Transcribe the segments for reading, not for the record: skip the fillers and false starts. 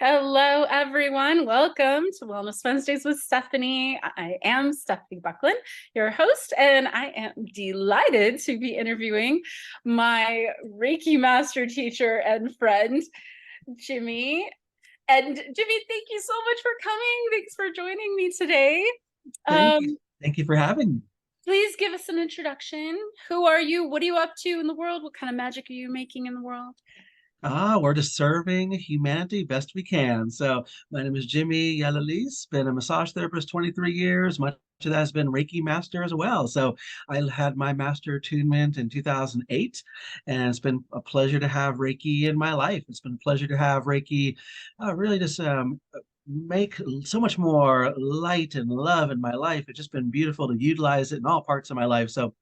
Hello, everyone. Welcome to Wellness Wednesdays with Stephanie. I am Stephanie Buckland, your host, and I am delighted to be interviewing my Reiki master teacher and friend, Jimmy. And Jimmy, thank you so much for coming. Thanks for joining me today. Thank you. Thank you for having me. Please give us an introduction. Who are you? What are you up to in the world? What kind of magic are you making in the world? We're just serving humanity best we can. So my name is Jimmy Gialelis, been a massage therapist 23 years. Much of that has been Reiki master as well. So I had my master attunement in 2008, and it's been a pleasure to have Reiki in my life. It's been a pleasure to have Reiki really just make so much more light and love in my life. It's just been beautiful to utilize it in all parts of my life. So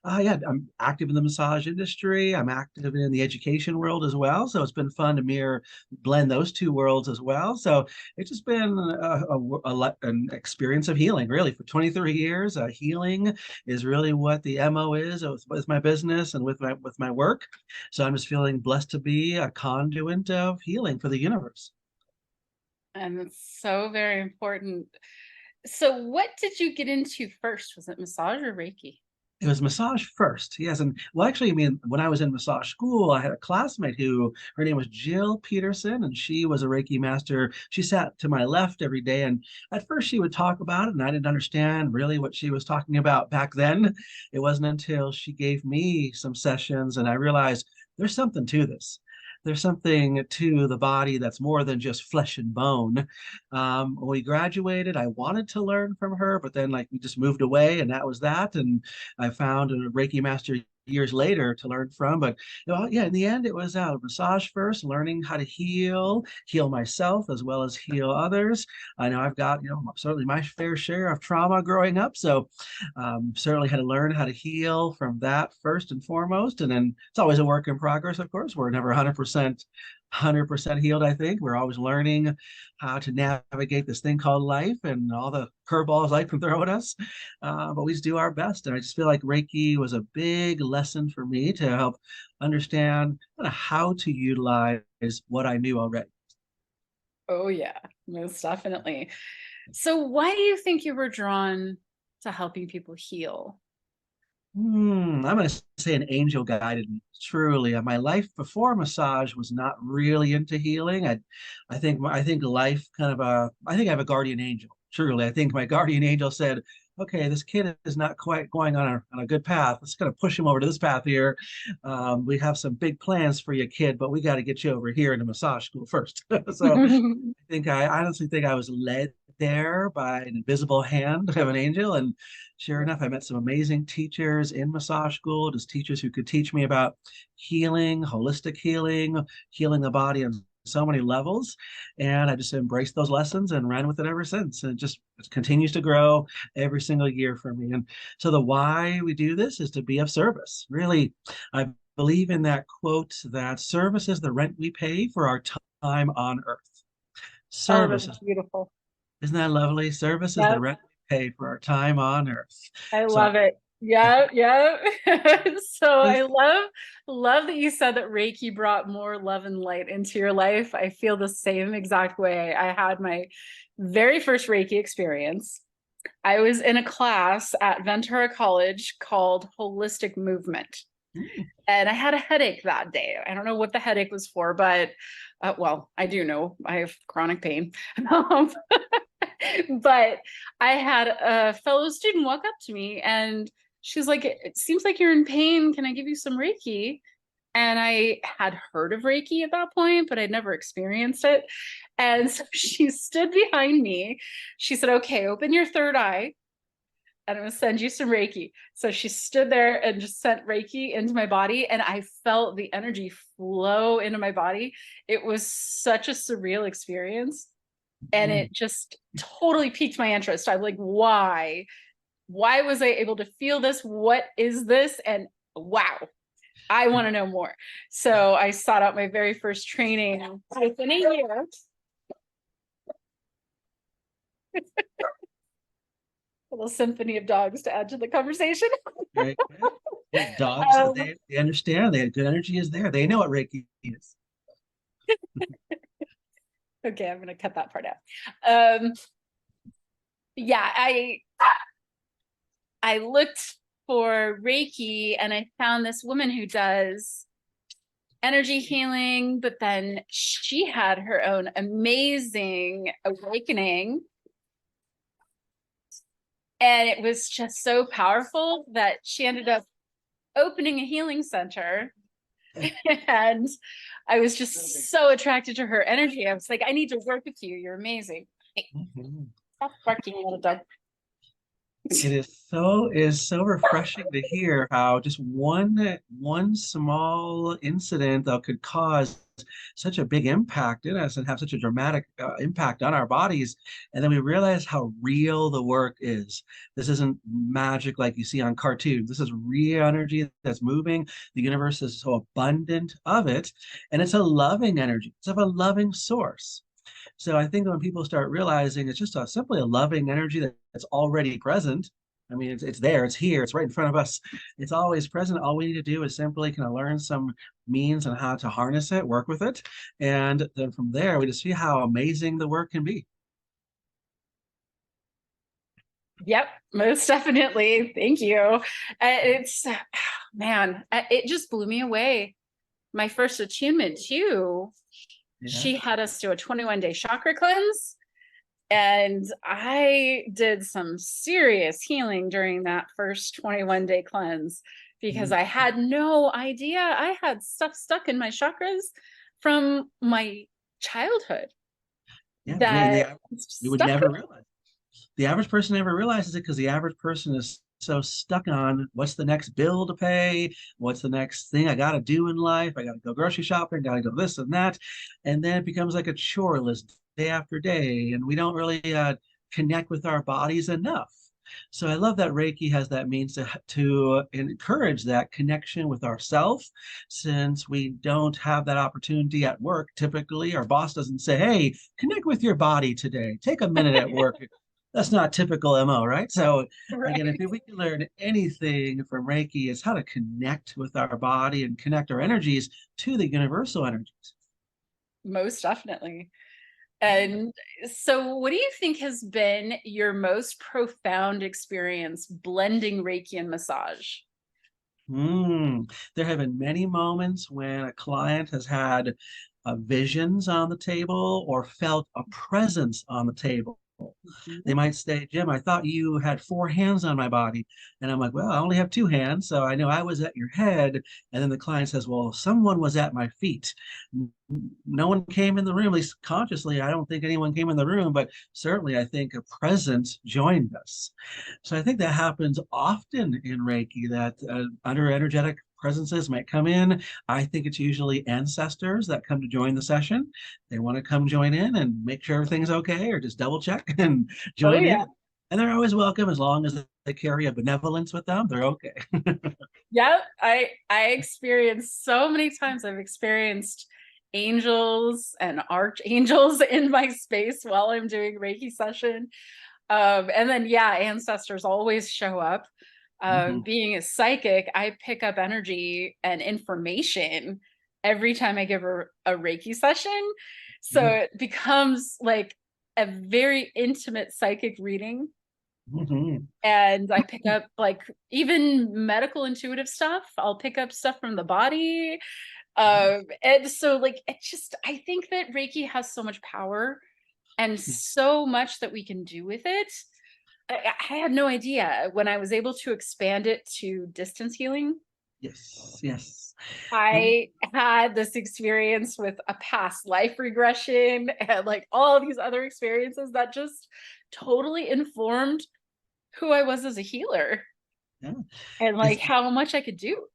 yeah, I'm active in the massage industry. I'm active in the education world as well. So it's been fun to blend those two worlds as well. So it's just been an experience of healing, really, for 23 years. Healing is really what the MO is with my business and with my work. So I'm just feeling blessed to be a conduit of healing for the universe. And it's so very important. So, what did you get into first? Was it massage or Reiki? It was massage first, yes. And well, actually, I mean, when I was in massage school, I had a classmate who her name was Jill Peterson, and she was a Reiki master. She sat to my left every day, and at first she would talk about it, and I didn't understand really what she was talking about back then. It wasn't until she gave me some sessions, and I realized there's something to this. There's something to the body that's more than just flesh and bone. When we graduated, I wanted to learn from her, but then like we just moved away, and that was that. And I found a Reiki master years later to learn from. But yeah, in the end, it was massage first, learning how to heal myself as well as heal others. I know I've got certainly my fair share of trauma growing up, so certainly had to learn how to heal from that first and foremost. And then it's always a work in progress. Of course, we're never 100% healed. I think we're always learning how to navigate this thing called life and all the curveballs life can throw at us. But we just do our best. And I just feel like Reiki was a big lesson for me to help understand kind of how to utilize what I knew already. Oh, yeah, most definitely. So, why do you think you were drawn to helping people heal? I'm going to say an angel guided me. Truly, my life before massage was not really into healing. I think life kind of I think I have a guardian angel. Truly, I think my guardian angel said, "Okay, this kid is not quite going on a good path. Let's kind of push him over to this path here. We have some big plans for you, kid, but we got to get you over here in the massage school first." So I honestly think I was led there by an invisible hand of an angel. And sure enough, I met some amazing teachers in massage school, just teachers who could teach me about healing, holistic healing, healing the body on so many levels. And I just embraced those lessons and ran with it ever since. And it continues to grow every single year for me. And so the why we do this is to be of service. Really, I believe in that quote that service is the rent we pay for our time on earth. Oh, Service that's is, Beautiful. isn't that lovely? Service is the Yep, rent we pay for our time on earth. I So love it. Yeah, yeah. So I love that you said that Reiki brought more love and light into your life. I feel the same exact way. I had my very first Reiki experience. I was in a class at Ventura College called Holistic Movement. And I had a headache that day. I don't know what the headache was for, but well, I do know I have chronic pain. Um, but I had a fellow student walk up to me and she's like, "It seems like you're in pain. Can I give you some Reiki?" And I had heard of Reiki at that point, but I'd never experienced it. And so she stood behind me. She said, "Okay, open your third eye and I'm gonna send you some Reiki." So she stood there and just sent Reiki into my body, and I felt the energy flow into my body. It was such a surreal experience, and it just totally piqued my interest. I'm like, why? Why was I able to feel this? What is this? And wow, I want to know more. So I sought out my very first training within a year. A little symphony of dogs to add to the conversation. right, right. Dogs, um, they understand. They good energy is there. They know what Reiki is. Okay, I'm gonna cut that part out. Yeah, I looked for Reiki and I found this woman who does energy healing, but then she had her own amazing awakening. And it was just so powerful that she ended up opening a healing center. And I was just so attracted to her energy. I was like, I need to work with you. You're amazing. Hey, Mhm. stop barking, little dog. It is so refreshing to hear how just one small incident that could cause such a big impact in us and have such a dramatic impact on our bodies, and then we realize how real the work is. This isn't magic like you see on cartoons. This is real energy that's moving. The universe is so abundant of it, and it's a loving energy. It's of a loving source. So I think when people start realizing it's just simply a loving energy that's already present. I mean, it's there, it's here, it's right in front of us. It's always present. All we need to do is simply kind of learn some means on how to harness it, work with it. And then from there, we just see how amazing the work can be. Yep, most definitely. Thank you. It's, man, it just blew me away. My first attunement, too. Yeah. She had us do a 21-day chakra cleanse. And I did some serious healing during that first 21-day cleanse because Mm. I had no idea I had stuff stuck in my chakras from my childhood Yeah. that You would stuck. never realize. The average person never realizes it because the average person is so stuck on what's the next bill to pay, what's the next thing I got to do in life. I got to go grocery shopping, got to go this and that. And then it becomes like a chore list day after day. And we don't really connect with our bodies enough. So I love that Reiki has that means to encourage that connection with ourself, since we don't have that opportunity at work. Typically, our boss doesn't say, hey, connect with your body today. Take a minute at work. That's not typical MO, right? So again, Right. if we can learn anything from Reiki, it's how to connect with our body and connect our energies to the universal energies. Most definitely. And so, what do you think has been your most profound experience blending Reiki and massage? There have been many moments when a client has had visions on the table or felt a presence on the table. They Mhm. might say, Jim, I thought you had four hands on my body. And I'm like, well, I only have two hands. So I know I was at your head. And then the client says, well, someone was at my feet. No one came in the room, at least consciously. I don't think anyone came in the room, but certainly I think a presence joined us. So I think that happens often in Reiki, that under energetic presences might come in. I think it's usually ancestors that come to join the session. They want to come join in and make sure everything's okay, or just double check and Oh join in. yeah. And they're always welcome as long as they carry a benevolence with them. They're okay. Yeah, I experienced so many times. I've experienced angels and archangels in my space while I'm doing Reiki session. And then yeah, ancestors always show up. Mhm. Being a psychic, I pick up energy and information every time I give a Reiki session. So Yeah. it becomes like a very intimate psychic reading. Mhm. And I pick up like even medical intuitive stuff. I'll pick up stuff from the body. And so like it just I think that Reiki has so much power and so much that we can do with it. I had no idea when I was able to expand it to distance healing. Yes, yes. And I had this experience with a past life regression and like all these other experiences that just totally informed who I was as a healer yeah, and like it's how much I could do.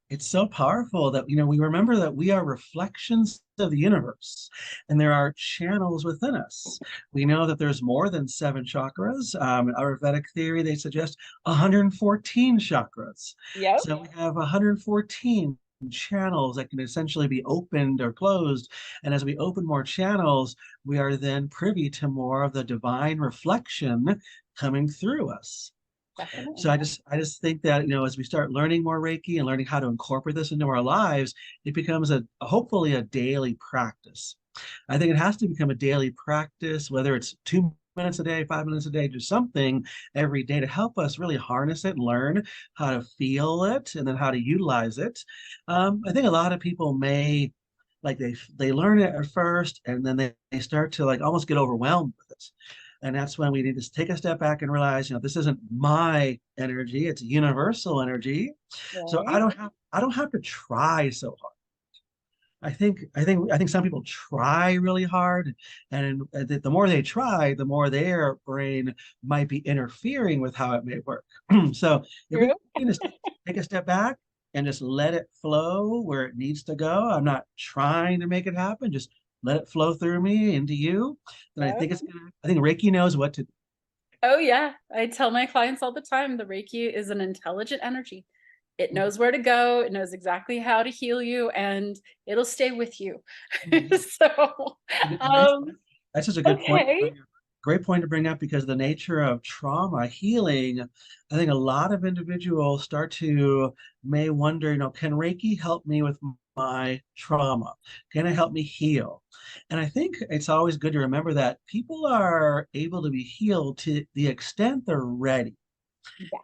it's so powerful that we remember that we are reflections of the universe, and there are channels within us. We know that there's more than seven chakras. In Ayurvedic theory, they suggest 114 chakras. Yep. So we have 114 channels that can essentially be opened or closed. And as we open more channels, we are then privy to more of the divine reflection coming through us. So Definitely. I just think that as we start learning more Reiki and learning how to incorporate this into our lives, it becomes hopefully a daily practice. I think it has to become a daily practice, whether it's 2 minutes a day, 5 minutes a day, do something every day to help us really harness it and learn how to feel it and then how to utilize it. I think a lot of people may like they learn it at first and then they start to like almost get overwhelmed with it. And that's when we need to take a step back and realize, this isn't my energy, it's universal energy. So Right. I don't have to try so hard. I think some people try really hard, and the more they try, the more their brain might be interfering with how it may work. So if we True. can just take a step back and just let it flow where it needs to go, I'm not trying to make it happen, just let it flow through me into you, then Yeah. I think Reiki knows what to do. Oh yeah. I tell my clients all the time, the Reiki is an intelligent energy. It knows where to go, it knows exactly how to heal you, and it'll stay with you. So, And um, that's just a good point to okay. bring up. Great point to bring up because the nature of trauma healing, I think a lot of individuals start to may wonder, can Reiki help me with my trauma? Can it help me heal? And I think it's always good to remember that people are able to be healed to the extent they're ready. Yes.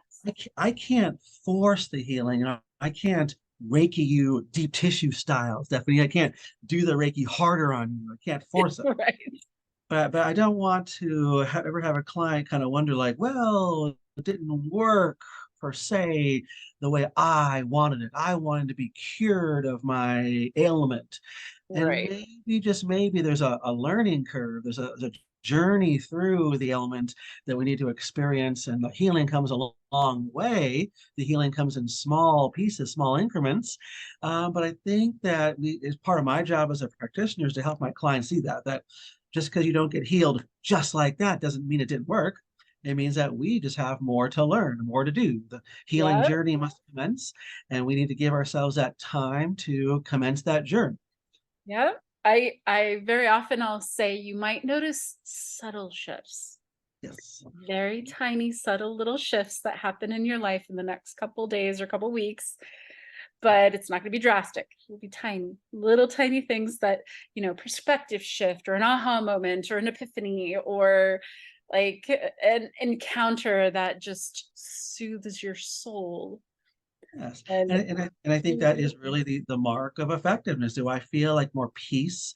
I can't force the healing. I can't Reiki you deep tissue style, Stephanie. I can't do the Reiki harder on you. I can't force it. Right. But I don't want to ever have a client kind of wonder like, well, it didn't work per se the way I wanted it. I wanted to be cured of my ailment. And Right. maybe, just maybe, there's a learning curve. There's a journey through the ailment that we need to experience. And the healing comes a long way. The healing comes in small pieces, small increments. But I think that is part of my job as a practitioner is to help my clients see that just because you don't get healed just like that doesn't mean it didn't work. It means that we just have more to learn, more to do. The healing Yeah. journey must commence, and we need to give ourselves that time to commence that journey. Yeah. I very often I'll say you might notice subtle shifts. Yes. Very tiny, subtle little shifts that happen in your life in the next couple days or couple weeks, but it's not going to be drastic. It'll be tiny, little tiny things that, perspective shift or an aha moment or an epiphany or like an encounter that just soothes your soul. Yes. And And I think that is really the mark of effectiveness. Do I feel like more peace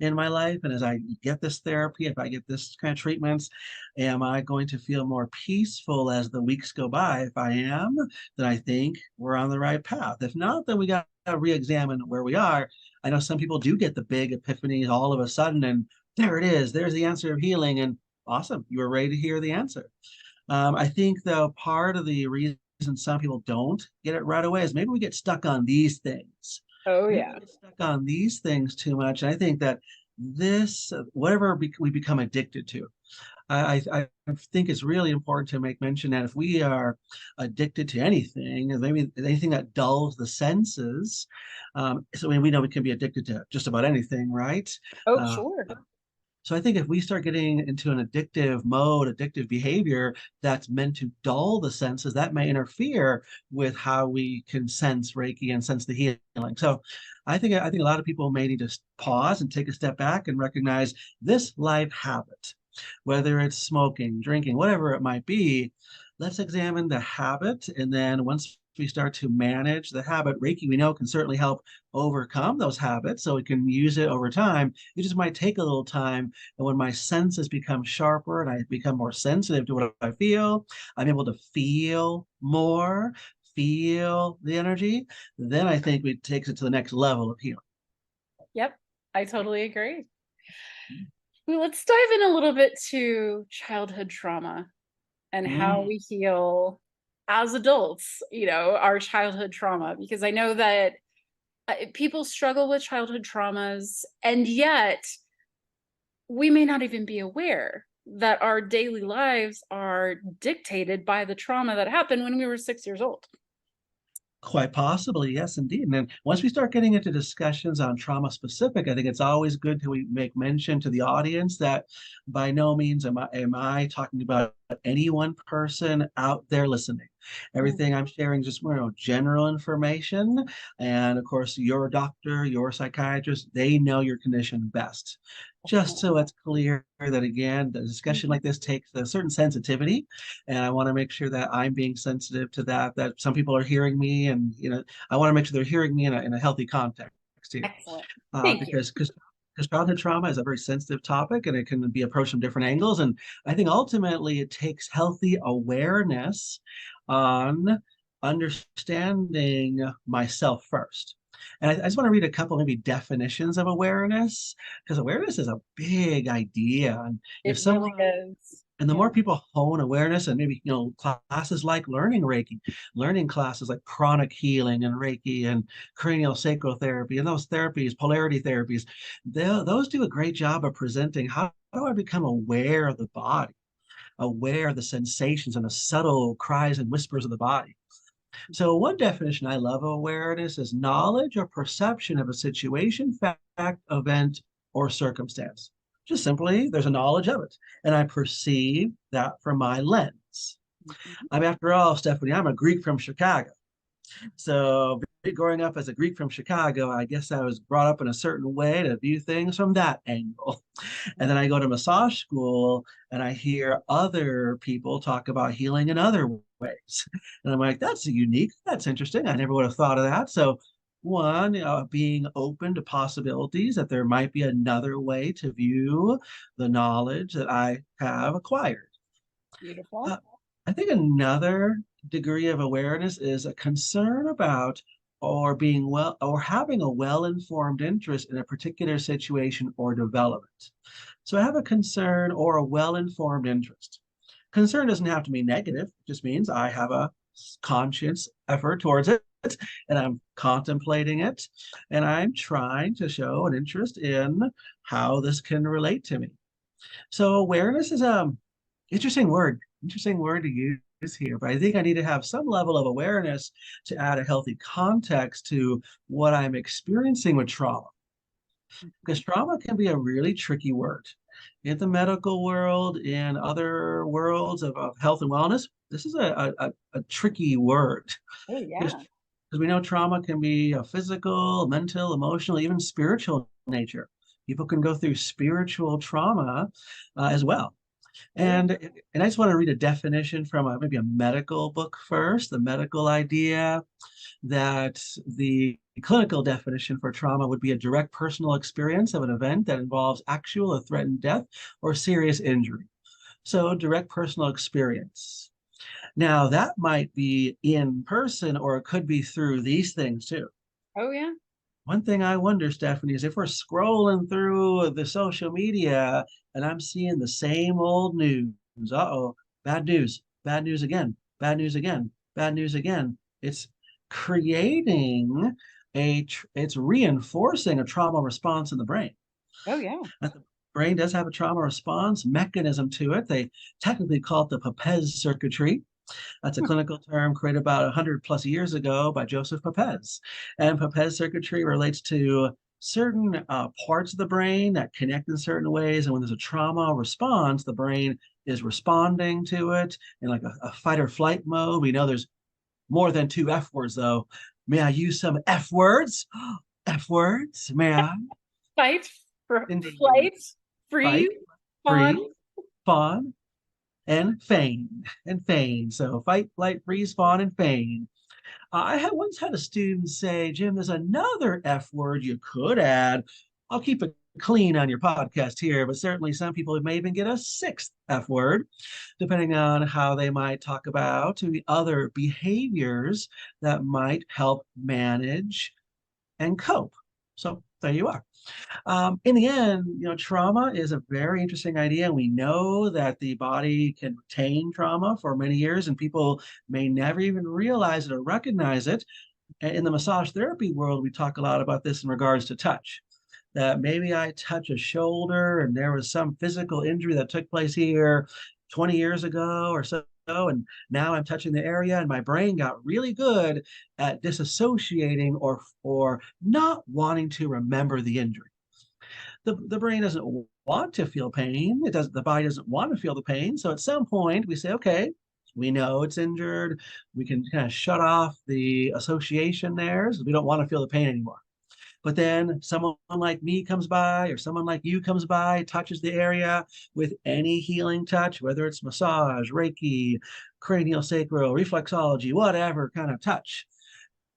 in my life? And as I get this therapy, if I get this kind of treatments, am I going to feel more peaceful as the weeks go by? If I am, then I think we're on the right path. If not, then we got to re-examine where we are. I know some people do get the big epiphanies all of a sudden, and there it is. There's the answer of healing, and awesome, you were ready to hear the answer. I think though part of the reason some people don't get it right away is maybe we get stuck on these things. oh Maybe yeah. we get stuck on these things too much. And I think that this, whatever we become addicted to, I think it's really important to make mention that if we are addicted to anything, maybe anything that dulls the senses, so we know we can be addicted to just about anything, right? Oh Uh, sure. so I think if we start getting into an addictive mode, addictive behavior that's meant to dull the senses, that may interfere with how we can sense Reiki and sense the healing. So I think a lot of people may need to pause and take a step back and recognize this life habit, whether it's smoking, drinking, whatever it might be. Let's examine the habit, and then once we start to manage the habit, Reiki we know can certainly help overcome those habits so we can use it over time. It just might take a little time. And when my senses become sharper and I become more sensitive to what I feel, I'm able to feel more, feel the energy. Then I think it takes it to the next level of healing. Yep. I totally agree. Well, let's dive in a little bit to childhood trauma and how Mm, we heal as adults, our childhood trauma, because I know that people struggle with childhood traumas, and yet we may not even be aware that our daily lives are dictated by the trauma that happened when we were 6 years old. Quite possibly, yes, indeed. And then once we start getting into discussions on trauma specific, I think it's always good to we make mention to the audience that by no means am I talking about any one person out there listening. Mm. Everything I'm sharing is just general information. And of course, your doctor, your psychiatrist, they know your condition best. Just so it's clear that again, the discussion Mhm. like this takes a certain sensitivity, and I want to make sure that I'm being sensitive to that. That some people are hearing me, and I want to make sure they're hearing me in a healthy context here, Excellent. Thank you. because childhood trauma is a very sensitive topic, and it can be approached from different angles. And I think ultimately it takes healthy awareness on understanding myself first. And I just want to read a couple maybe definitions of awareness, because awareness is a big idea. And if It really someone is. and the Yeah. more people hone awareness, and maybe classes like learning Reiki, learning classes like chronic healing and Reiki and cranial sacral therapy, and those therapies, polarity therapies, those do a great job of presenting how do I become aware of the body, aware of the sensations and the subtle cries and whispers of the body. So one definition I love of awareness is knowledge or perception of a situation, fact, event, or circumstance. Just simply, there's a knowledge of it, and I perceive that from my lens. Mhm. After all, Stephanie, I'm a Greek from Chicago. So growing up as a Greek from Chicago, I guess I was brought up in a certain way to view things from that angle. And then I go to massage school and I hear other people talk about healing in other ways. And I'm like, that's unique. That's interesting. I never would have thought of that. So one, being open to possibilities that there might be another way to view the knowledge that I have acquired. Beautiful. Uh, I think another degree of awareness is a concern about or having a well-informed interest in a particular situation or development. So I have a concern or a well-informed interest. Concern doesn't have to be negative, it just means I have a conscious effort towards it and I'm contemplating it and I'm trying to show an interest in how this can relate to me. So awareness is a interesting word to use here, but I think I need to have some level of awareness to add a healthy context to what I'm experiencing with trauma. Because Mhm. trauma can be a really tricky word. In the medical world, in other worlds of health and wellness, this is a tricky word. Oh, Because yeah. we know trauma can be a physical, mental, emotional, even spiritual nature. People can go through spiritual trauma as well. Oh, yeah. And I just want to read a definition from maybe a medical book first, the medical idea that the clinical definition for trauma would be a direct personal experience of an event that involves actual or threatened death or serious injury. So direct personal experience. Now that might be in person or it could be through these things too. Oh, yeah. One thing I wonder, Stephanie, is if we're scrolling through the social media and I'm seeing the same old news. Uh-oh, bad news again, bad news again, bad news again. It's creating it's reinforcing a trauma response in the brain. Oh, yeah. And the brain does have a trauma response mechanism to it. They technically call it the Papez circuitry. That's a Hmm. clinical term created about 100 plus years ago by Joseph Papez. And Papez circuitry relates to certain parts of the brain that connect in certain ways. And when there's a trauma response, the brain is responding to it in like a fight or flight mode. We know there's more than two F words, though. May I use some F words? F words? May I? Fight, Indeed. flight, freeze, Fight, fawn. freeze, fawn, and feign. And feign. So fight, flight, freeze, fawn, and feign. I had once had a student say, Jim, there's another F word you could add. I'll keep it clean on your podcast here, but certainly some people may even get a sixth F word, depending on how they might talk about the other behaviors that might help manage and cope. So there you are. In the end, trauma is a very interesting idea. We know that the body can retain trauma for many years, and people may never even realize it or recognize it. In the massage therapy world, we talk a lot about this in regards to touch. That maybe I touch a shoulder and there was some physical injury that took place here 20 years ago or so and now I'm touching the area, and my brain got really good at disassociating or not wanting to remember the injury. The brain doesn't want to feel pain. It does. The body doesn't want to feel the pain. So at some point we say, okay, we know it's injured. We can kind of shut off the association there, so we don't want to feel the pain anymore. But then someone like me comes by, or someone like you comes by, touches the area with any healing touch, whether it's massage, Reiki, cranial sacral, reflexology, whatever kind of touch.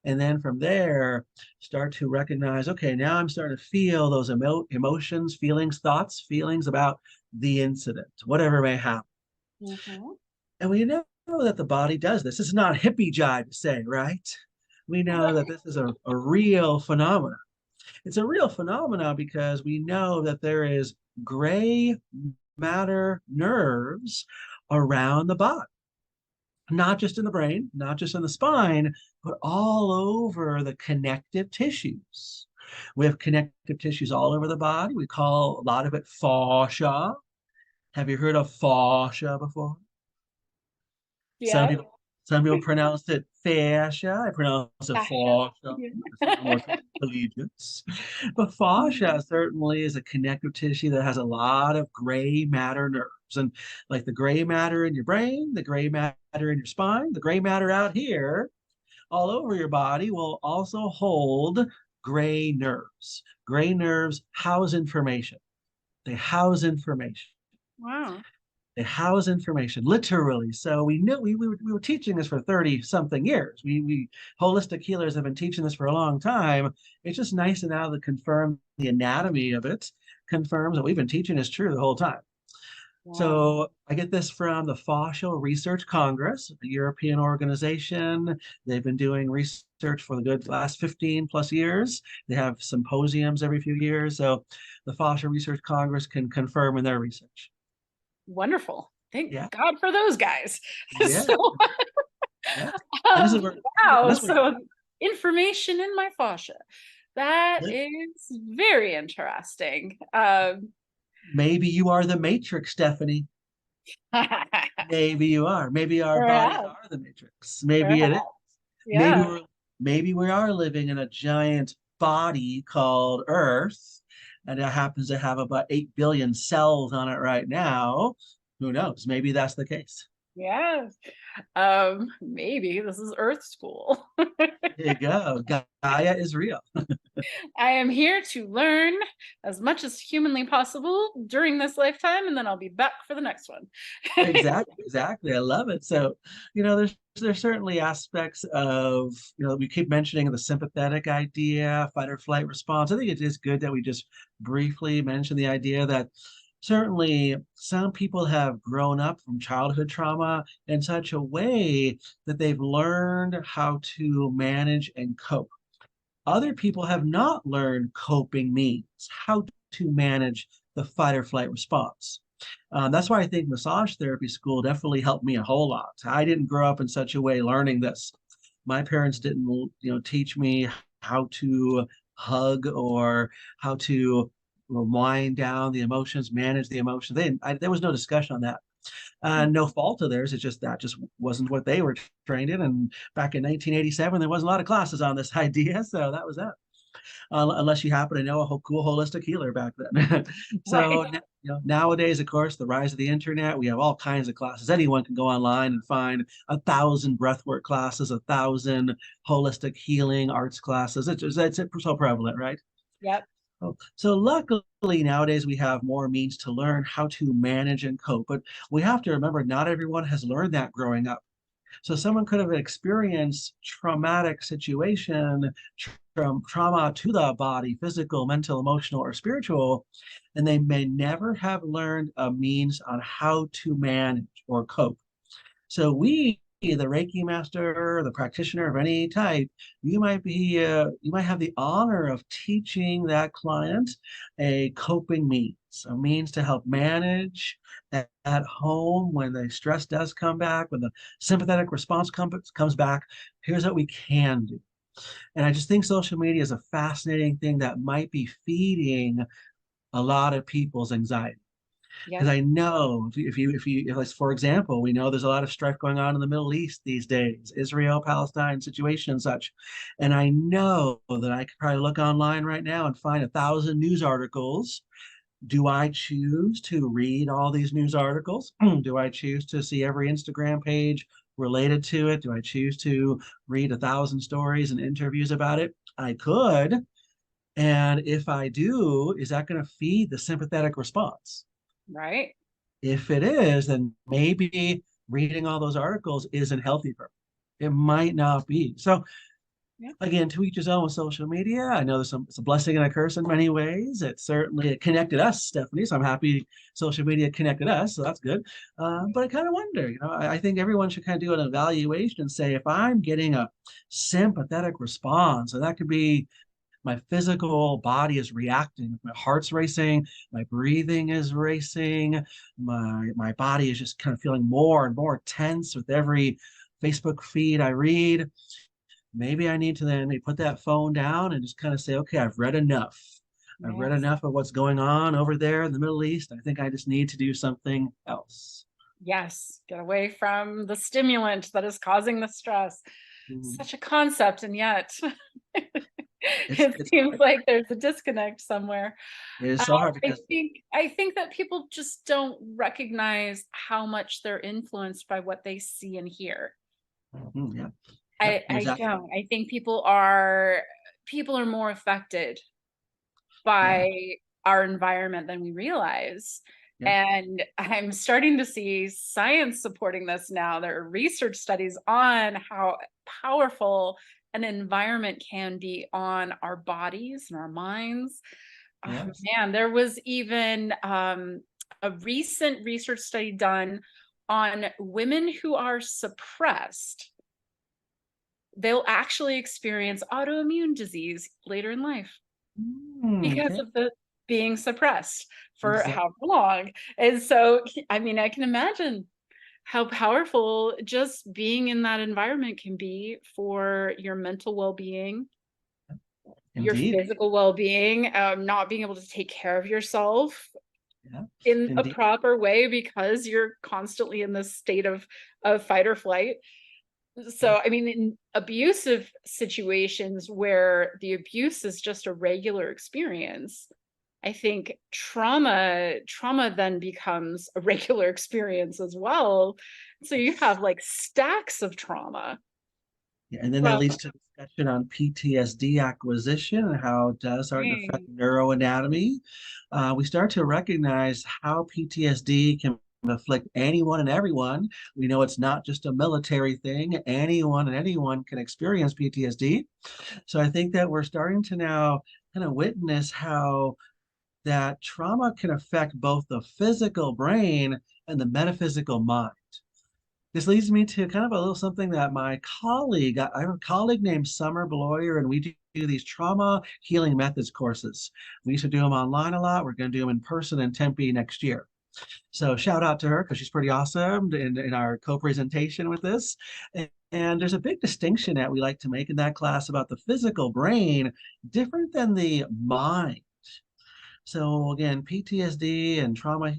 And then from there, start to recognize, okay, now I'm starting to feel those emotions, feelings, thoughts, feelings about the incident, whatever may happen. Mhm. And we know that the body does this. This is not hippie jive to say, right? We know that this is a real phenomenon. It's a real phenomenon because we know that there is gray matter nerves around the body, not just in the brain, not just in the spine, but all over the connective tissues. We have connective tissues all over the body. We call a lot of it fascia. Have you heard of fascia before? Some Yeah. people some people pronounce it fascia. I pronounce it Fascia. fascia. It's a little more collegiate. But fascia certainly is a connective tissue that has a lot of gray matter nerves. And like the gray matter in your brain, the gray matter in your spine, the gray matter out here, all over your body will also hold gray nerves. Gray nerves house information. They house information. Wow. They house information literally. So we knew we were teaching this for 30 something years. We holistic healers have been teaching this for a long time. It's just nice to now to confirm the anatomy of it, confirms that we've been teaching is true the whole time. Wow. So I get this from the Fascial Research Congress, a European organization. They've been doing research for the good last 15 plus years. They have symposiums every few years. So the Fascial Research Congress can confirm in their research. Wonderful. Thank Yeah, God for those guys. yeah, So, yeah. And this is where wow. this is where So information in my fascia. That is very interesting. maybe you are the matrix, Stephanie. Maybe you are. Maybe our bodies Perhaps, are the matrix. Maybe it is. perhaps. Maybe Yeah. we are living in a giant body called Earth, and it happens to have about 8 billion cells on it right now. Who knows? Maybe that's the case. Yeah. Maybe this is Earth School. There you go. Gaia is real. I am here to learn as much as humanly possible during this lifetime, and then I'll be back for the next one. Exactly, exactly. I love it. So, there's certainly aspects of, we keep mentioning the sympathetic idea, fight or flight response. I think it is good that we just briefly mention the idea that certainly some people have grown up from childhood trauma in such a way that they've learned how to manage and cope. Other people have not learned coping means, how to manage the fight or flight response. That's why I think massage therapy school definitely helped me a whole lot. I didn't grow up in such a way learning this. My parents didn't, teach me how to hug or how to wind down the emotions, manage the emotions. There was no discussion on that. No fault of theirs. It's just that just wasn't what they were trained in. And back in 1987, there wasn't a lot of classes on this idea, so that was that. Unless you happen to know a cool holistic healer back then. Right. So nowadays, of course, the rise of the internet, we have all kinds of classes. Anyone can go online and find 1,000 breathwork classes, 1,000 holistic healing arts classes. It's so prevalent, right? Yep. Oh, so luckily nowadays we have more means to learn how to manage and cope, but we have to remember not everyone has learned that growing up. So someone could have experienced traumatic situation, trauma to the body, physical, mental, emotional, or spiritual, and they may never have learned a means on how to manage or cope. So we, the Reiki master, the practitioner of any type, you might have the honor of teaching that client a coping means, a means to help manage at home when the stress does come back, when the sympathetic response comes back. Here's what we can do. And I just think social media is a fascinating thing that might be feeding a lot of people's anxiety. Yep. Because I know if like, for example, we know there's a lot of strife going on in the Middle East these days, Israel, Palestine situation and such. And I know that I could probably look online right now and find 1,000 news articles. Do I choose to read all these news articles? Do I choose to see every Instagram page related to it? Do I choose to read 1,000 stories and interviews about it? I could. And if I do, is that going to feed the sympathetic response? Right. If it is, then maybe reading all those articles isn't healthy for me. It might not be. So Yep. again, to each his own with social media. I know it's a blessing and a curse in many ways. It certainly connected us, Stephanie. So I'm happy social media connected us. So that's good. But I kind of wonder, I think everyone should kind of do an evaluation and say, if I'm getting a sympathetic response, and that could be my physical body is reacting, my heart's racing, my breathing is racing, my body is just kind of feeling more and more tense with every Facebook feed I read. Maybe I need to then maybe put that phone down and just kind of say, okay, I've read enough. I've read Yes. enough of what's going on over there in the Middle East. I think I just need to do something else. Yes. Get away from the stimulant that is causing the stress. Mhm. Such a concept, and yet It's it it's seems hard. like there's a disconnect somewhere. It is Uh, so hard I because think I think that people just don't recognize how much they're influenced by what they see and hear. yeah, yep, I exactly. don't. I think people are more affected Yeah, by our environment than we realize. yeah, And I'm starting to see science supporting this now. There are research studies on how powerful an environment can be on our bodies and our minds. Oh, yes, man, there was even a recent research study done on women who are suppressed. They'll actually experience autoimmune disease later in life because okay, of the being suppressed for exactly. however long. And so, I mean, I can imagine how powerful just being in that environment can be for your mental well-being, your Indeed, physical well-being, not being able to take care of yourself yeah, in a indeed. proper way because you're constantly in this state of fight or flight. Yeah. So, I mean, in abusive situations where the abuse is just a regular experience, I think trauma then becomes a regular experience as well. So you have like stacks of trauma. Yeah, and then that Well, leads to discussion on PTSD acquisition and how it does start to affect dang, neuroanatomy. We start to recognize how PTSD can afflict anyone and everyone. We know it's not just a military thing. Anyone and anyone can experience PTSD. So I think that we're starting to now kind of witness how that trauma can affect both the physical brain and the metaphysical mind. This leads me to kind of a little something that my colleague, I have a colleague named Summer Bloyer, and we do these trauma healing methods courses. We used to do them online a lot. We're going to do them in person in Tempe next year. So shout out to her because she's pretty awesome in our co-presentation with this. And there's a big distinction that we like to make in that class about the physical brain, different than the mind. So again, PTSD and trauma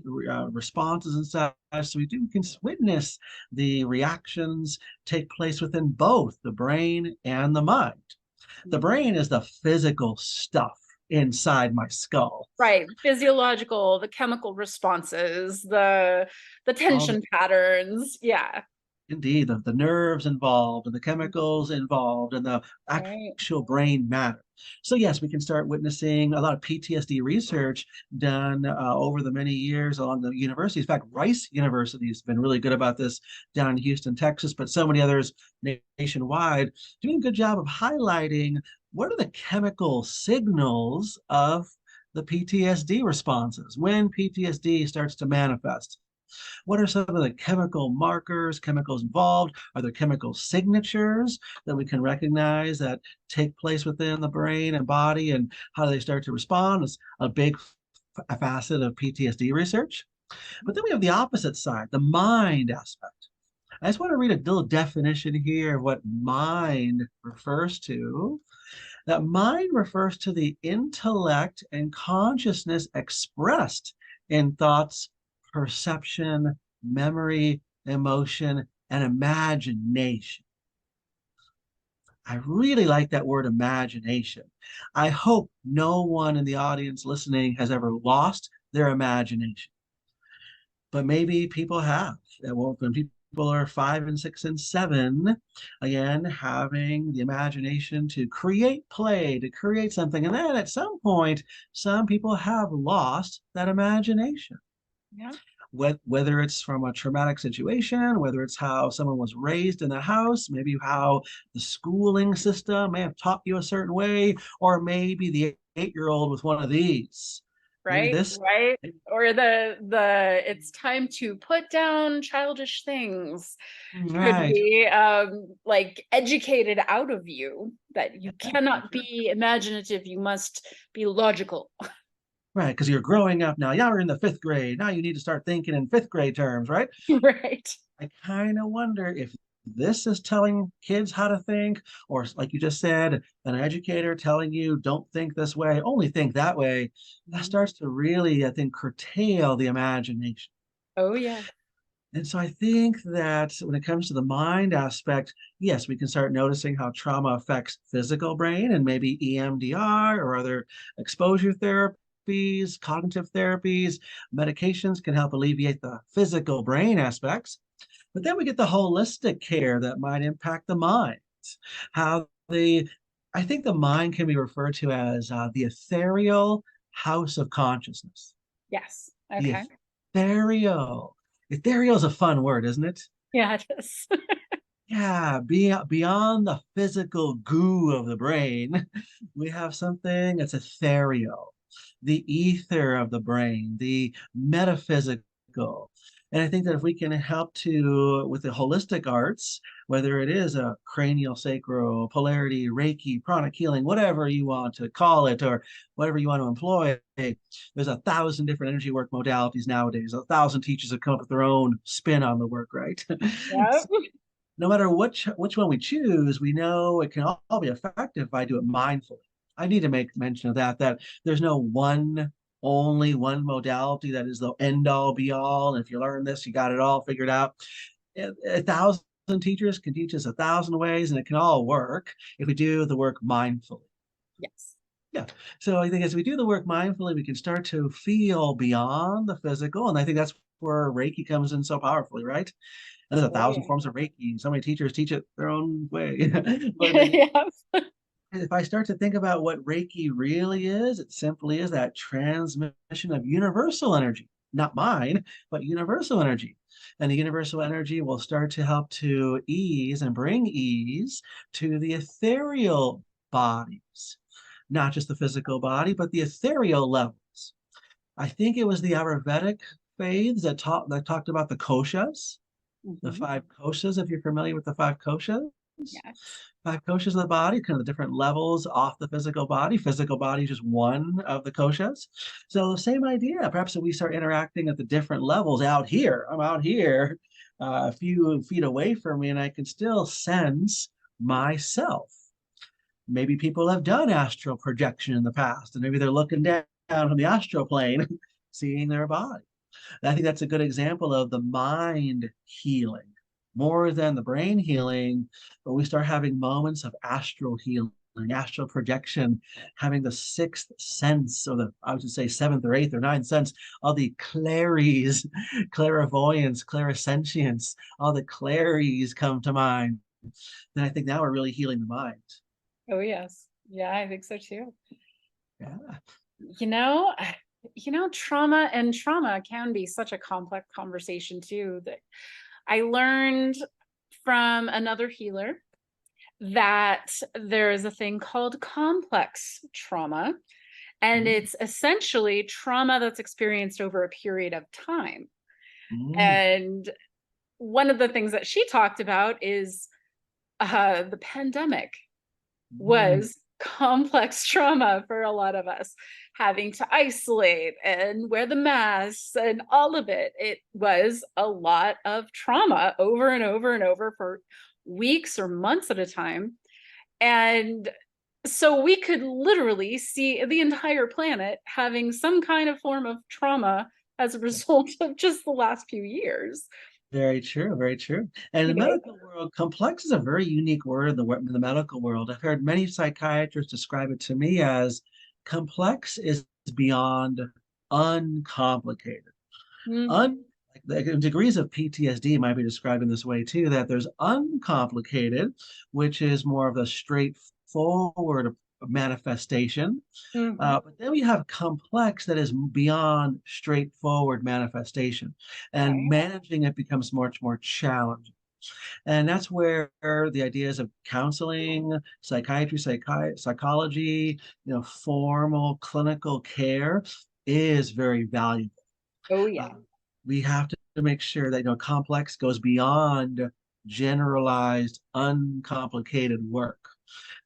responses and such. So we do can witness the reactions take place within both the brain and the mind. The brain is the physical stuff inside my skull. right, physiological, the chemical responses, the All the tension patterns. Yeah. Indeed, the nerves involved and the chemicals involved and the Right. actual brain matter. So yes, we can start witnessing a lot of PTSD research done over the many years on the universities. In fact, Rice University has been really good about this down in Houston, Texas, but so many others nationwide doing a good job of highlighting what are the chemical signals of the PTSD responses when PTSD starts to manifest. What are some of the chemical markers, chemicals involved? Are there chemical signatures that we can recognize that take place within the brain and body, and how do they start to respond? It's a big facet of PTSD research. But then we have the opposite side, the mind aspect. I just want to read a little definition here of what mind refers to. That mind refers to the intellect and consciousness expressed in thoughts perception, memory, emotion, and imagination. I really like that word imagination. I hope no one in the audience listening has ever lost their imagination, but maybe people have. Well, when people are 5 and 6 and 7, again, having the imagination to create play, to create something. And then at some point, some people have lost that imagination. Yeah. Whether it's from a traumatic situation, whether it's how someone was raised in the house, maybe how the schooling system may have taught you a certain way, or maybe the 8-year-old with one of these. Maybe Right, this, right. Or the it's time to put down childish things could right, be like educated out of you, that you yeah, cannot that's right. be imaginative, you must be logical. Right, because you're growing up now. Yeah, we're in the 5th grade. Now you need to start thinking in 5th grade terms, right? Right. I kind of wonder if this is telling kids how to think, or like you just said, an educator telling you, don't think this way, only think that way. That Mhm. starts to really, I think, curtail the imagination. Oh yeah. And so I think that when it comes to the mind aspect, yes, we can start noticing how trauma affects physical brain and maybe EMDR or other exposure therapies, cognitive therapies, medications can help alleviate the physical brain aspects. But then we get the holistic care that might impact the mind. How I think the mind can be referred to as the ethereal house of consciousness. Yes. The Okay. ethereal. Ethereal is a fun word, isn't it? Yeah, it is. Yeah, beyond the physical goo of the brain, we have something that's ethereal, the ether of the brain, the metaphysical. And I think that if we can help to, with the holistic arts, whether it is a cranial sacral, polarity, Reiki, pranic healing, whatever you want to call it, or whatever you want to employ, there's 1,000 different energy work modalities nowadays. 1,000 teachers have come up with their own spin on the work, right? Yeah. No matter which one we choose, we know it can all be effective if I do it mindfully. I need to make mention of that there's no only one modality that is the end all be all. And if you learn this, you got it all figured out. 1,000 teachers can teach us 1,000 ways, and it can all work if we do the work mindfully. Yes. Yeah. So I think as we do the work mindfully, we can start to feel beyond the physical. And I think that's where Reiki comes in so powerfully, right? And there's a Oh thousand yeah. forms of Reiki. So many teachers teach it their own way. But Yes. if I start to think about what Reiki really is, it simply is that transmission of universal energy, not mine, but universal energy. And the universal energy will start to help to ease and bring ease to the ethereal bodies, not just the physical body, but the ethereal levels. I think it was the Ayurvedic faiths that talked about the koshas, the Mhm. 5 koshas, if you're familiar with the 5 koshas. Yes. 5 koshas of the body, kind of the different levels off the physical body. Physical body is just one of the koshas. So the same idea. Perhaps if we start interacting at the different levels out here, I'm out here a few feet away from me, and I can still sense myself. Maybe people have done astral projection in the past, and maybe they're looking down from the astral plane, seeing their body. And I think that's a good example of the mind healing more than the brain healing, but we start having moments of astral healing, astral projection, having the sixth sense, or the, I would say, seventh or eighth or ninth sense, all the claries, clairvoyance, clairsentience, all the claries come to mind. Then I think now we're really healing the mind. Oh yes. Yeah, I think so too. Yeah. You know, trauma can be such a complex conversation too, that I learned from another healer that there is a thing called complex trauma, and Mm, it's essentially trauma that's experienced over a period of time. mm, And one of the things that she talked about is the pandemic mm. was complex trauma for a lot of us, having to isolate and wear the masks and all of it. It was a lot of trauma over and over and over for weeks or months at a time. And so we could literally see the entire planet having some kind of form of trauma as a result of just the last few years. Very true, very true. And in You the know? medical world, complex is a very unique word in in the medical world. I've heard many psychiatrists describe it to me as complex is beyond uncomplicated. Mhm. Un like the degrees of PTSD might be described in this way too, that there's uncomplicated, which is more of a straightforward manifestation. Mhm. But then we have complex that is beyond straightforward manifestation, and Right. managing it becomes much more challenging. And that's where the ideas of counseling, psychiatry, psychology, formal clinical care is very valuable. Oh, Uh, yeah. we have to make sure that complex goes beyond generalized, uncomplicated work.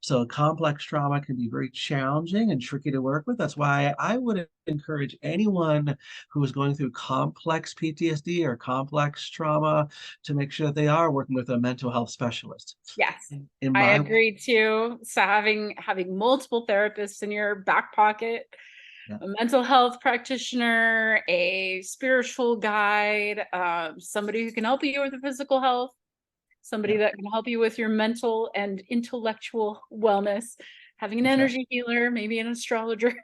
So complex trauma can be very challenging and tricky to work with. That's why I would encourage anyone who is going through complex PTSD or complex trauma to make sure that they are working with a mental health specialist. Yes, In I my agree too. So having multiple therapists in your back pocket, yeah, a mental health practitioner, a spiritual guide, somebody who can help you with the physical health, somebody yeah, that can help you with your mental and intellectual wellness, having an that's right. energy healer, maybe an astrologer.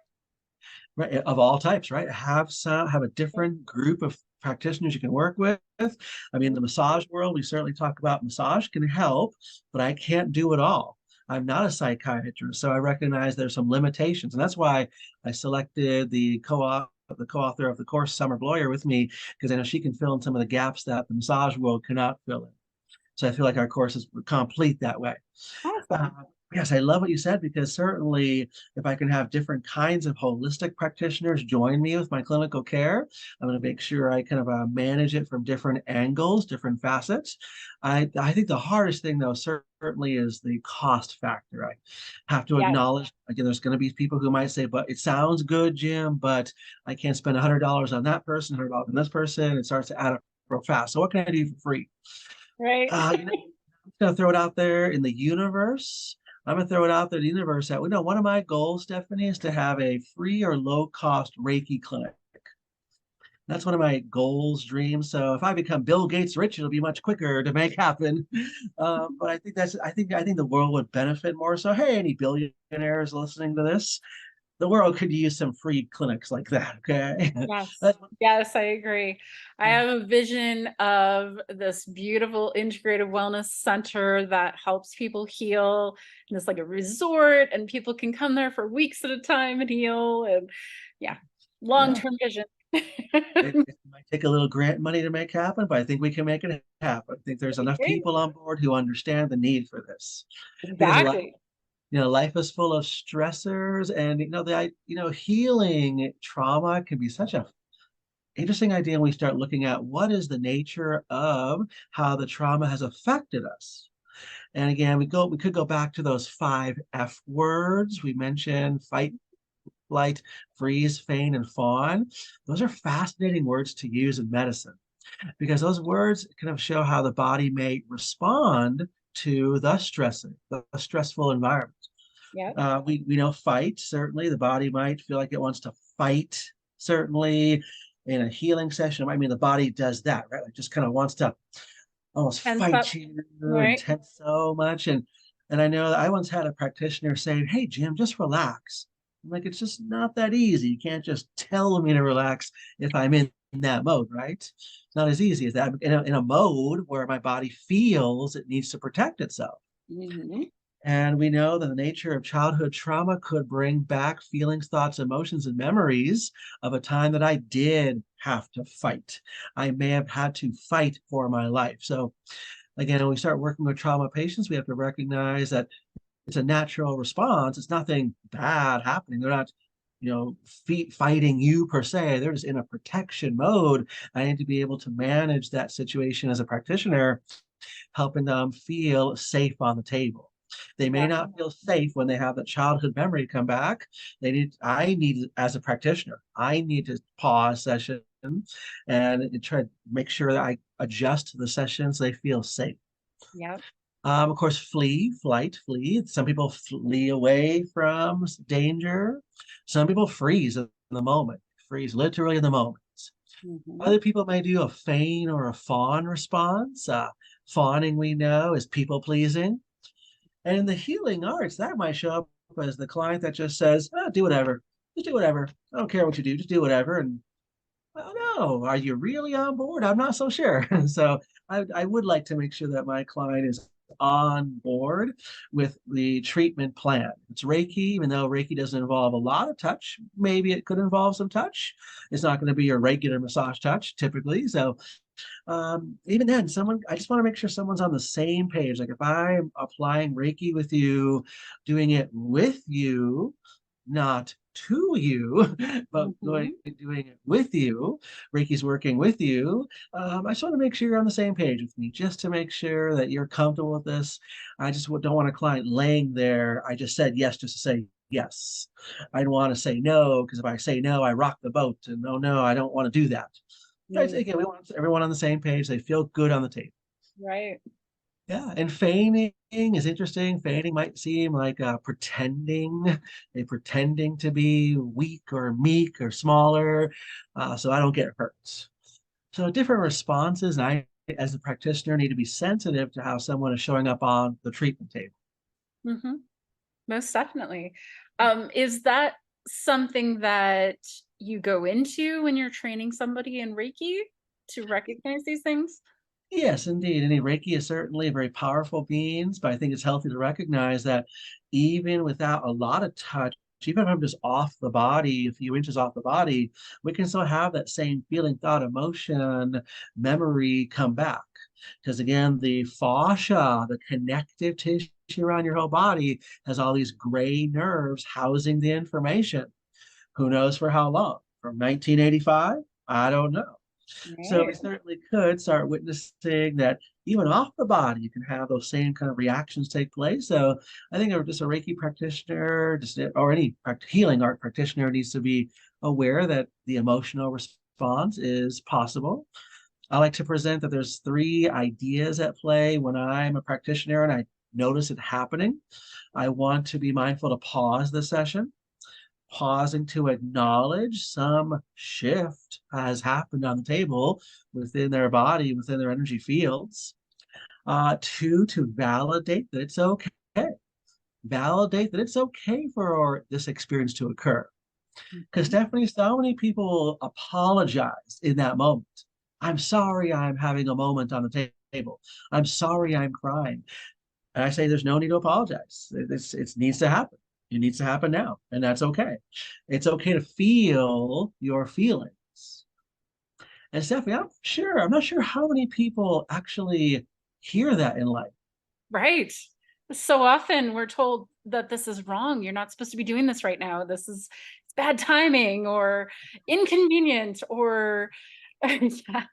Right, of all types, right? Have a different group of practitioners you can work with. I mean, the massage world, we certainly talk about massage can help, but I can't do it all. I'm not a psychiatrist, so I recognize there's some limitations, and that's why I selected the co-author of the course, Summer Bloyer, with me, because I know she can fill in some of the gaps that the massage world cannot fill in. So I feel like our course is complete that way. Uh, Awesome. yes, I love what you said, because certainly if I can have different kinds of holistic practitioners join me with my clinical care, I'm going to make sure I kind of manage it from different angles, different facets. I think the hardest thing, though, certainly is the cost factor. I have to Yeah. acknowledge, again, there's going to be people who might say, but it sounds good, Jim, but I can't spend $100 on that person, $100 on this person. It starts to add up real fast. So what can I do for free? Right. I'm gonna throw it out there in the universe. I'm gonna throw it out there in the universe that we know one of my goals, Stephanie, is to have a free or low cost Reiki clinic. That's one of my goals, dreams. So if I become Bill Gates rich, it'll be much quicker to make happen. But I think the world would benefit more. So hey, any billionaires listening to this, the world could use some free clinics like that. Okay. Yes. That's Yes, I agree. I have a vision of this beautiful integrated wellness center that helps people heal. And it's like a resort, and people can come there for weeks at a time and heal. And yeah, yeah. long-term vision. It might take a little grant money to make happen, but I think we can make it happen. I think there's enough Great. people on board who understand the need for this, because Exactly. life is full of stressors, and healing trauma can be such a interesting idea when we start looking at what is the nature of how the trauma has affected us. And again, we could go back to those 5 F words we mentioned: fight, flight, freeze, feign, and fawn. Those are fascinating words to use in medicine, because those words kind of show how the body may respond to the stressful environment. Yep. We know fight, certainly the body might feel like it wants to fight. Certainly in a healing session, I mean, the body does that, right? Like just kind of wants to almost Tense up, fight you and right? tense so much. And I know that I once had a practitioner saying, "Hey, Jim, just relax." I'm like, it's just not that easy. You can't just tell me to relax if I'm in that mode, right? It's not as easy as that. In a mode where my body feels it needs to protect itself. Mhm. And we know that the nature of childhood trauma could bring back feelings, thoughts, emotions, and memories of a time that I did have to fight. I may have had to fight for my life. So, again, when we start working with trauma patients, we have to recognize that it's a natural response. It's nothing bad happening. They're not, fighting you per se. They're just in a protection mode. I need to be able to manage that situation as a practitioner, helping them feel safe on the table. They may Yeah. not feel safe when they have that childhood memory come back. I need, as a practitioner, I need to pause session and try to make sure that I adjust the session so they feel safe. Yep. Of course, flee, flight, flee. Some people flee away from danger. Some people freeze in the moment, freeze literally in the moment. Mhm. Other people may do a feign or a fawn response. Fawning, we know, is people pleasing. And in the healing arts, that might show up as the client that just says, do whatever. Just do whatever. I don't care what you do. Just do whatever. And oh no, are you really on board? I'm not so sure. So I would like to make sure that my client is on board with the treatment plan. It's Reiki, even though Reiki doesn't involve a lot of touch. Maybe it could involve some touch. It's not going to be your regular massage touch typically. So even then, I just want to make sure someone's on the same page. Like if I'm applying Reiki with you, doing it with you, not to you, but Mhm. doing it with you. Reiki's working with you. I just want to make sure you're on the same page with me, just to make sure that you're comfortable with this. I just don't want a client laying there. I just said yes just to say yes. I don't want to say no, because if I say no, I rock the boat. And oh no, I don't want to do that. Right, Mm. again, we want everyone on the same page. They feel good on the table. Right. Yeah, and feigning is interesting. Feigning might seem like pretending, they pretending to be weak or meek or smaller, so I don't get hurt. So different responses, and I, as a practitioner, need to be sensitive to how someone is showing up on the treatment table. Mhm. Most definitely. Is that something that you go into when you're training somebody in Reiki to recognize these things? Yes, indeed. And Reiki is certainly very powerful beings, but I think it's healthy to recognize that even without a lot of touch, even if I'm just off the body, a few inches off the body, we can still have that same feeling, thought, emotion, memory come back. Because again, the fascia, the connective tissue around your whole body, has all these gray nerves housing the information. Who knows for how long? From 1985? I don't know. So we Right. certainly could start witnessing that even off the body, you can have those same kind of reactions take place. So I think just a Reiki practitioner, or any healing art practitioner needs to be aware that the emotional response is possible. I like to present that there's three ideas at play when I'm a practitioner and I notice it happening. I want to be mindful to pause the session, pausing to acknowledge some shift has happened on the table within their body, within their energy fields. Two, to validate that it's okay. Validate that it's okay for this experience to occur. Because Mhm. Stephanie, so many people apologize in that moment. I'm sorry I'm having a moment on the table. I'm sorry I'm crying. And I say there's no need to apologize. It needs to happen. It needs to happen now. And that's okay. It's okay to feel your feelings. And Stephanie, I'm not sure how many people actually hear that in life. Right. So often we're told that this is wrong. You're not supposed to be doing this right now. This is it's bad timing or inconvenient or yeah.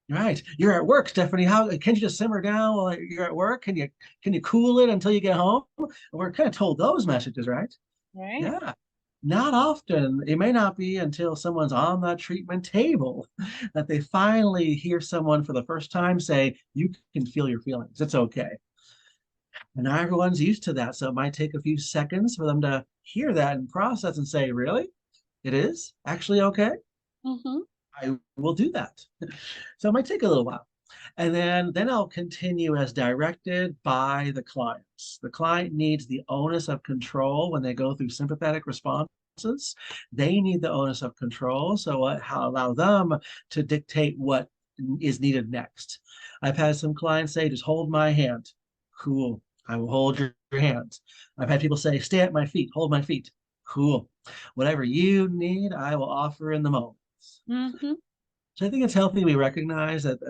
Right. You're at work, Stephanie. How can you just simmer down while you're at work? Can you cool it until you get home? We're kind of told those messages, right? Right. Yeah. Not often. It may not be until someone's on that treatment table that they finally hear someone for the first time say, you can feel your feelings. It's okay. And not everyone's used to that. So it might take a few seconds for them to hear that and process and say, really? It is actually okay? Hmm. I will do that. So it might take a little while. And then I'll continue as directed by the clients. The client needs the onus of control when they go through sympathetic responses. They need the onus of control. So allow them to dictate what is needed next. I've had some clients say, just hold my hand. Cool. I will hold your hand. I've had people say, stay at my feet, hold my feet. Cool. Whatever you need, I will offer in the moment. Hmm. So I think it's healthy we recognize that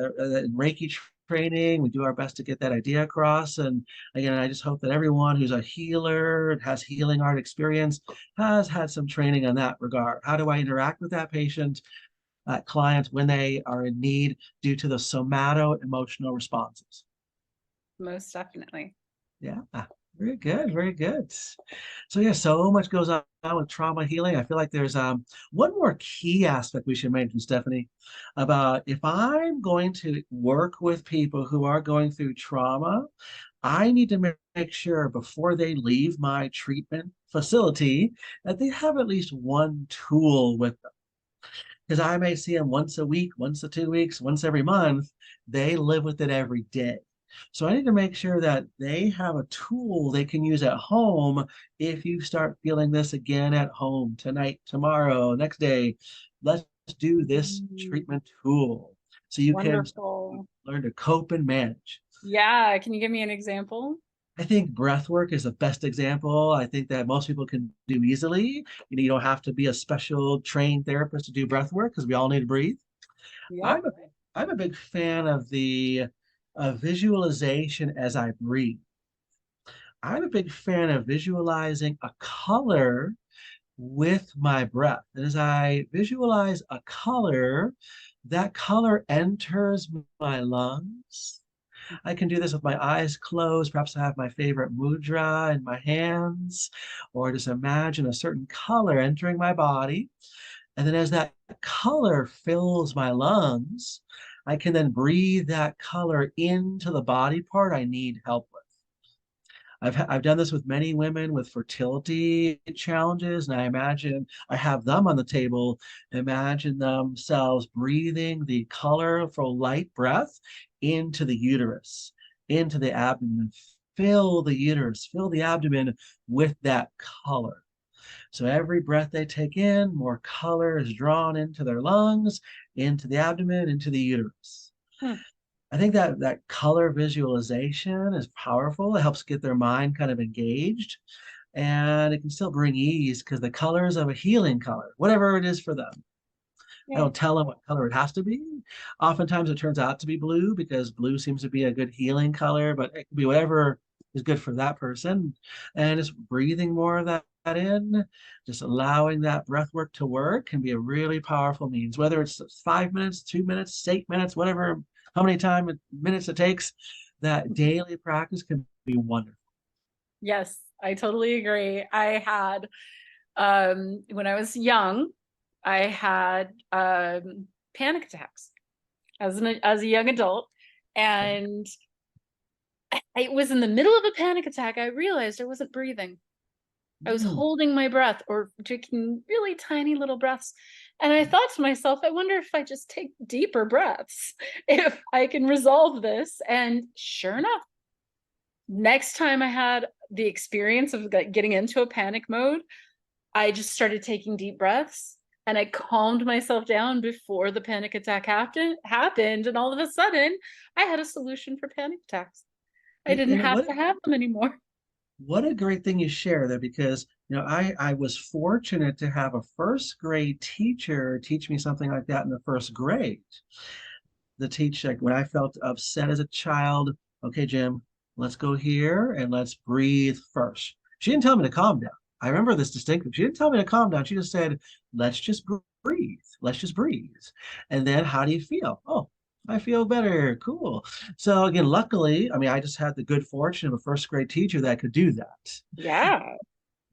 in Reiki training, we do our best to get that idea across. And again, I just hope that everyone who's a healer and has healing art experience has had some training on that regard. How do I interact with that patient, that client, when they are in need due to the somato-emotional responses? Most definitely. Yeah, very good, very good. So yeah, so much goes on with trauma healing. I feel like there's one more key aspect we should mention, Stephanie, about if I'm going to work with people who are going through trauma, I need to make sure before they leave my treatment facility that they have at least one tool with them. because I may see them once a week, once a 2 weeks, once every month. They live with it every day. So I need to make sure that they have a tool they can use at home if you start feeling this again at home tonight, tomorrow, next day. Let's do this Mm, treatment tool so you can wonderful. learn to cope and manage. Yeah, can you give me an example? I think breath work is the best example. I think that most people can do easily. You don't have to be a special trained therapist to do breath work because we all need to breathe. Yep. I'm a big fan of the visualization as I breathe. I'm a big fan of visualizing a color with my breath. And as I visualize a color, that color enters my lungs. I can do this with my eyes closed. Perhaps I have my favorite mudra in my hands, or just imagine a certain color entering my body. And then as that color fills my lungs, I can then breathe that color into the body part I need help with. I've done this with many women with fertility challenges, and I imagine I have them on the table. Imagine themselves breathing the colorful light breath into the uterus, into the abdomen. Fill the uterus, fill the abdomen with that color. So every breath they take in, more color is drawn into their lungs, into the abdomen, into the uterus. Hmm. I think that color visualization is powerful. It helps get their mind kind of engaged, and it can still bring ease because the colors of a healing color, whatever it is for them. I Yeah. don't tell them what color it has to be. Oftentimes it turns out to be blue because blue seems to be a good healing color, but it can be whatever is good for that person. And just breathing more of that in, just allowing that breath work to work can be a really powerful means, whether it's 5 minutes, 2 minutes, 8 minutes, whatever, how many minutes it takes, that daily practice can be wonderful. Yes, I totally agree. I had when I was young, I had panic attacks as a young adult, and it was in the middle of a panic attack I realized I wasn't breathing. I was Mm. holding my breath or taking really tiny little breaths. And I thought to myself, I wonder if I just take deeper breaths, if I can resolve this. And sure enough, next time I had the experience of getting into a panic mode, I just started taking deep breaths and I calmed myself down before the panic attack happened. And all of a sudden, I had a solution for panic attacks. I didn't And have to have them anymore. what a great thing you share there, because I was fortunate to have a first grade teacher teach me something like that in the first grade. The teacher, like when I felt upset as a child, okay, Jim, let's go here and let's breathe first. She didn't tell me to calm down. I remember this distinctly. She didn't tell me to calm down. She just said, let's just breathe. Let's just breathe. And then how do you feel? Oh, I feel better. Cool. So again, luckily, I mean, I just had the good fortune of a first grade teacher that could do that. Yeah,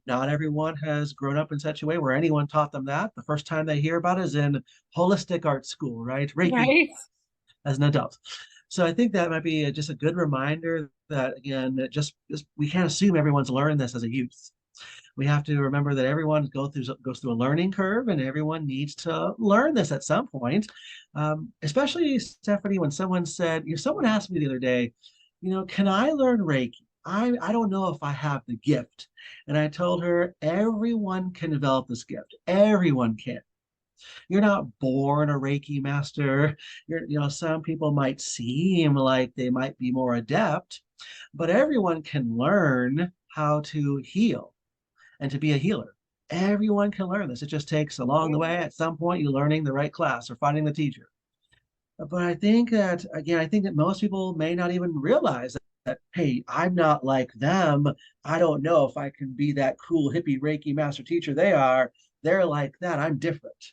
Not everyone has grown up in such a way where anyone taught them that. The first time they hear about it is in holistic art school, right? Reiki right. as an adult. So I think that might be just a good reminder that again, that just we can't assume everyone's learned this as a youth. We have to remember that everyone goes through a learning curve, and everyone needs to learn this at some point. Especially Stephanie, when someone asked me the other day, can I learn Reiki? I don't know if I have the gift. And I told her everyone can develop this gift. Everyone can. You're not born a Reiki master. Some people might seem like they might be more adept, but everyone can learn how to heal and to be a healer. Everyone can learn this. It just takes along the way, at some point, you learning the right class or finding the teacher. But I think that, again, I think that most people may not even realize that, hey, I'm not like them. I don't know if I can be that cool hippie Reiki master teacher they are. They're like that. I'm different.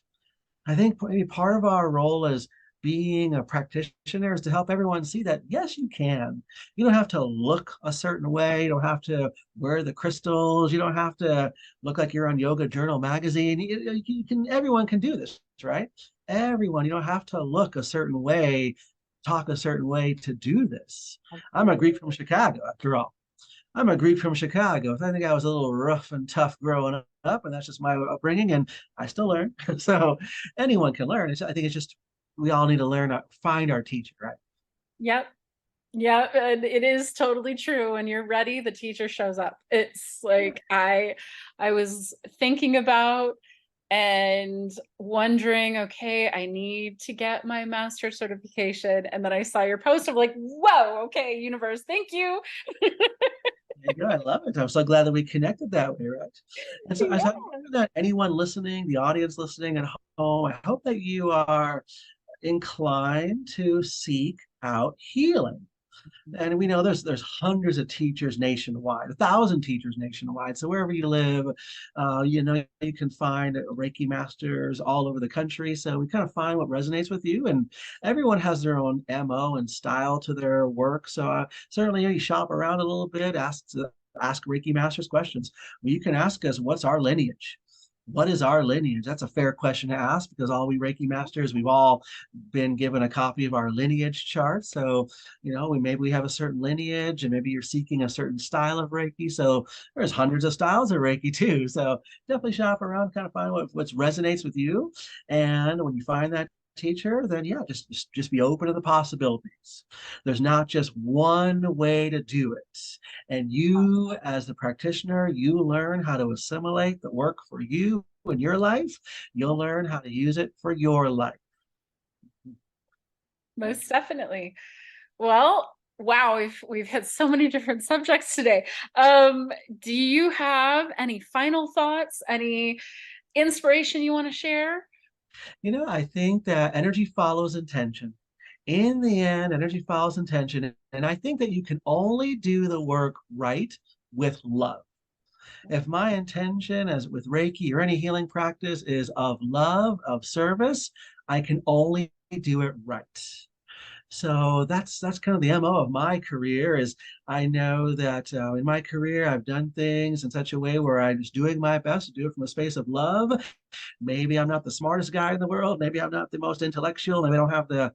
I think maybe part of our role as being a practitioner is to help everyone see that, yes, you can. You don't have to look a certain way. You don't have to wear the crystals. You don't have to look like you're on Yoga Journal magazine. Everyone can do this, right? Everyone, you don't have to look a certain way, talk a certain way to do this. I'm a Greek from Chicago, after all. I'm a Greek from Chicago. I think I was a little rough and tough growing up, and that's just my upbringing, and I still learn. So anyone can learn. I think it's just we all need to learn, find our teacher, right? Yep. Yeah, and it is totally true. When you're ready, the teacher shows up. It's like I was thinking about and wondering, okay, I need to get my master's certification. And then I saw your post. I'm like, whoa, okay, universe, thank you. There you go. I love it. I'm so glad that we connected that way, right? And so, Yeah. I'm hoping that anyone listening, the audience listening at home, I hope that you are inclined to seek out healing. And we know there's hundreds of teachers nationwide, 1,000 teachers nationwide. So wherever you live, you can find Reiki masters all over the country. So we kind of find what resonates with you, and everyone has their own MO and style to their work. So certainly you shop around a little bit, ask Reiki masters questions. Well, you can ask us, what's our lineage? What is our lineage? That's a fair question to ask, because all we Reiki masters, we've all been given a copy of our lineage chart. So, maybe we have a certain lineage, and maybe you're seeking a certain style of Reiki. So there's hundreds of styles of Reiki too. So definitely shop around, kind of find what resonates with you. And when you find that teacher, then yeah, just be open to the possibilities. There's not just one way to do it. And you, as the practitioner, you learn how to assimilate the work for you in your life. You'll learn how to use it for your life. Most definitely. Well, wow, we've had so many different subjects today. Do you have any final thoughts, any inspiration you want to share? I think that energy follows intention. In the end, energy follows intention. And I think that you can only do the work right with love. If my intention, as with Reiki or any healing practice, is of love, of service, I can only do it right. So that's kind of the MO of my career. Is I know that in my career I've done things in such a way where I'm just doing my best to do it from a space of love. Maybe I'm not the smartest guy in the world. Maybe I'm not the most intellectual. Maybe I don't have the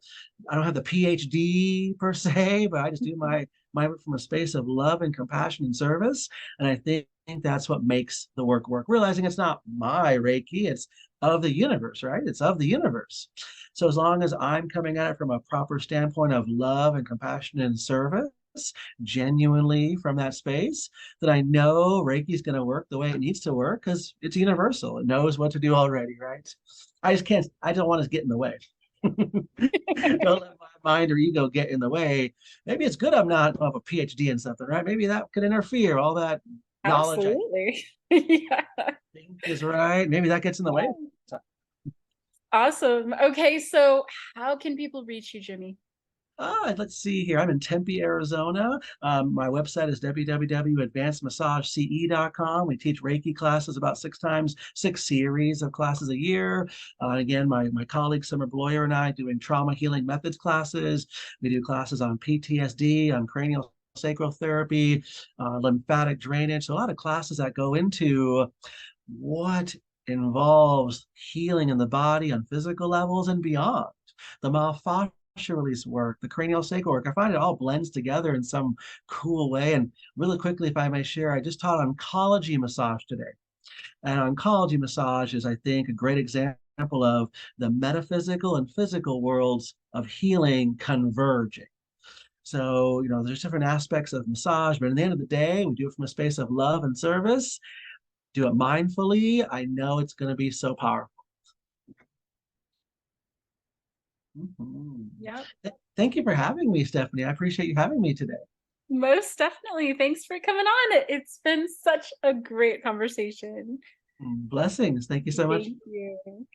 PhD per se, but I just do my work from a space of love and compassion and service. And I think that's what makes the work. Realizing it's not my Reiki, it's of the universe, right? It's of the universe. So as long as I'm coming at it from a proper standpoint of love and compassion and service, genuinely from that space, that I know Reiki is going to work the way it needs to work, because it's universal. It knows what to do already, right? I don't want to get in the way. Don't let my mind or ego get in the way. Maybe it's good I'm not of a PhD in something, right? Maybe that could interfere. All that knowledge I Absolutely. Yeah. think is right. Maybe that gets in the way. Awesome. Okay, so how can people reach you, Jimmy? Let's see here. I'm in Tempe, Arizona. My website is www.advancedmassagece.com. We teach Reiki classes about 6 series of classes a year. Again, my colleague Summer Bloyer and I doing trauma healing methods classes. We do classes on PTSD, on cranial sacral therapy, lymphatic drainage. So a lot of classes that go into what involves healing in the body on physical levels and beyond. The myofascial release work, the cranial sacral work. I find it all blends together in some cool way. And really quickly, if I may share, I just taught oncology massage today. And oncology massage is, I think, a great example of the metaphysical and physical worlds of healing converging. So, there's different aspects of massage, but at the end of the day, we do it from a space of love and service. Do it mindfully. I know it's going to be so powerful. Mhm. Yep. Thank you for having me, Stephanie. I appreciate you having me today. Most definitely. Thanks for coming on. It's been such a great conversation. Blessings. Thank you so much. Thank you.